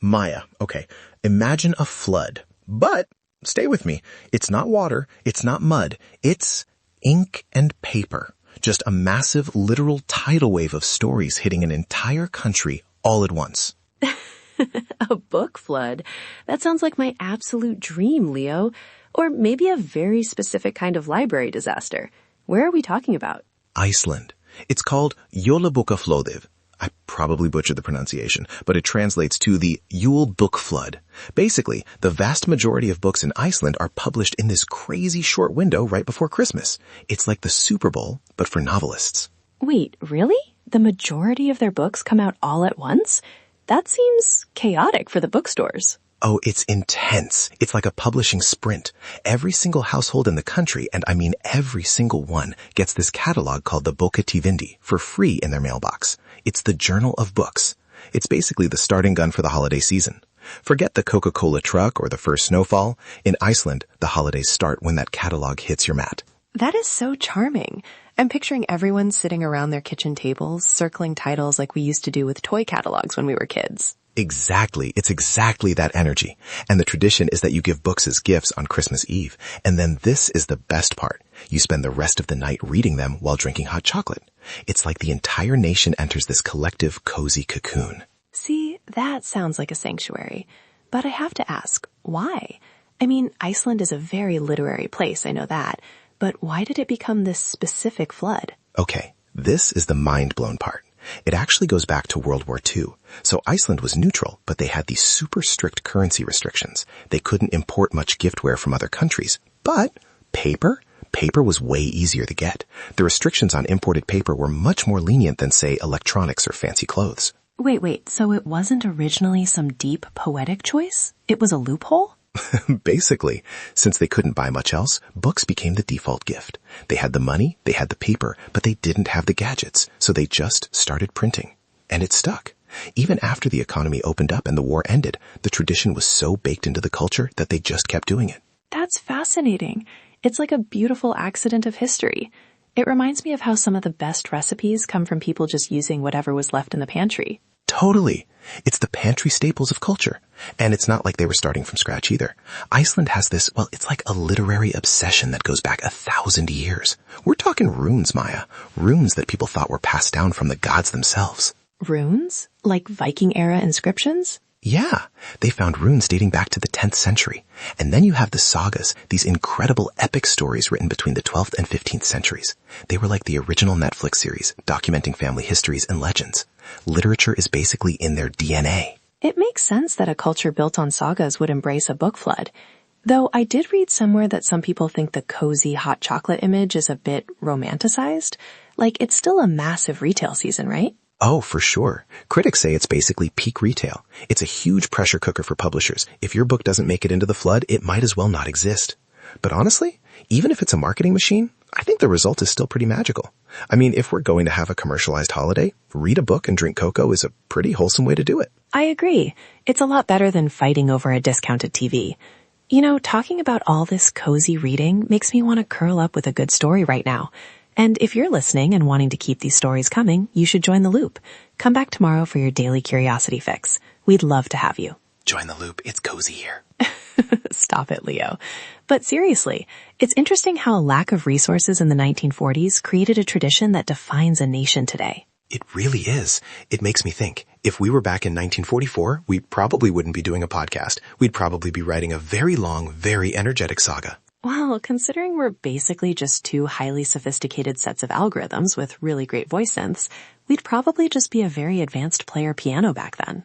Maya, okay, imagine a flood. But, stay with me, it's not water, it's not mud, it's ink and paper. Just a massive, literal tidal wave of stories hitting an entire country all at once. A book flood? That sounds like my absolute dream, Leo. Or maybe a very specific kind of library disaster. Where are we talking about? Iceland. It's called Jólabókaflóð. I probably butchered the pronunciation, but it translates to the Yule Book Flood. Basically, the vast majority of books in Iceland are published in this crazy short window right before Christmas. It's like the Super Bowl, but for novelists. Wait, really? The majority of their books come out all at once? That seems chaotic for the bookstores. Oh, it's intense. It's like a publishing sprint. Every single household in the country, and I mean every single one, gets this catalog called the Bókaflóð for free in their mailbox. It's the journal of books. It's basically the starting gun for the holiday season. Forget the Coca-Cola truck or the first snowfall. In Iceland, the holidays start when that catalog hits your mat. That is so charming. I'm picturing everyone sitting around their kitchen tables, circling titles like we used to do with toy catalogs when we were kids. Exactly. It's exactly that energy. And the tradition is that you give books as gifts on Christmas Eve. And then this is the best part. You spend the rest of the night reading them while drinking hot chocolate. It's like the entire nation enters this collective cozy cocoon. See, that sounds like a sanctuary. But I have to ask, why? I mean, Iceland is a very literary place, I know that. But why did it become this specific flood? Okay, this is the mind-blown part. It actually goes back to World War II. So Iceland was neutral, but they had these super strict currency restrictions. They couldn't import much giftware from other countries. But paper was way easier to get. The restrictions on imported paper were much more lenient than, say, electronics or fancy clothes. Wait, so it wasn't originally some deep poetic choice? It was a loophole? Basically, since they couldn't buy much else, books became the default gift. They had the money, they had the paper, but they didn't have the gadgets, so they just started printing. And it stuck. Even after the economy opened up and the war ended, the tradition was so baked into the culture that they just kept doing it. That's fascinating. It's like a beautiful accident of history. It reminds me of how some of the best recipes come from people just using whatever was left in the pantry. Totally. It's the pantry staples of culture. And it's not like they were starting from scratch either. Iceland has this, well, it's like a literary obsession that goes back 1,000 years. We're talking runes, Maya. Runes that people thought were passed down from the gods themselves. Runes? Like Viking-era inscriptions? Yeah, they found runes dating back to the 10th century. And then you have the sagas, these incredible epic stories written between the 12th and 15th centuries. They were like the original Netflix series, documenting family histories and legends. Literature is basically in their DNA. It makes sense that a culture built on sagas would embrace a book flood. Though I did read somewhere that some people think the cozy hot chocolate image is a bit romanticized. Like, it's still a massive retail season, right? Oh, for sure. Critics say it's basically peak retail. It's a huge pressure cooker for publishers. If your book doesn't make it into the flood, it might as well not exist. But honestly, even if it's a marketing machine, I think the result is still pretty magical. I mean, if we're going to have a commercialized holiday, read a book and drink cocoa is a pretty wholesome way to do it. I agree. It's a lot better than fighting over a discounted TV. You know, talking about all this cozy reading makes me want to curl up with a good story right now. And if you're listening and wanting to keep these stories coming, you should join the loop. Come back tomorrow for your daily curiosity fix. We'd love to have you. Join the loop. It's cozy here. Stop it, Leo. But seriously, it's interesting how a lack of resources in the 1940s created a tradition that defines a nation today. It really is. It makes me think, if we were back in 1944, we probably wouldn't be doing a podcast. We'd probably be writing a very long, very energetic saga. Well, considering we're basically just two highly sophisticated sets of algorithms with really great voice synths, we'd probably just be a very advanced player piano back then.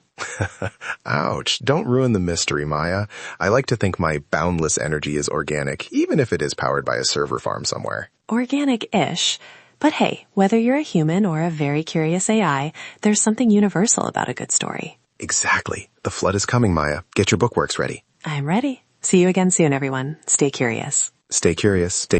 Ouch. Don't ruin the mystery, Maya. I like to think my boundless energy is organic, even if it is powered by a server farm somewhere. Organic-ish. But hey, whether you're a human or a very curious AI, there's something universal about a good story. Exactly. The flood is coming, Maya. Get your bookworks ready. I'm ready. See you again soon, everyone. Stay curious. Stay curious. Stay...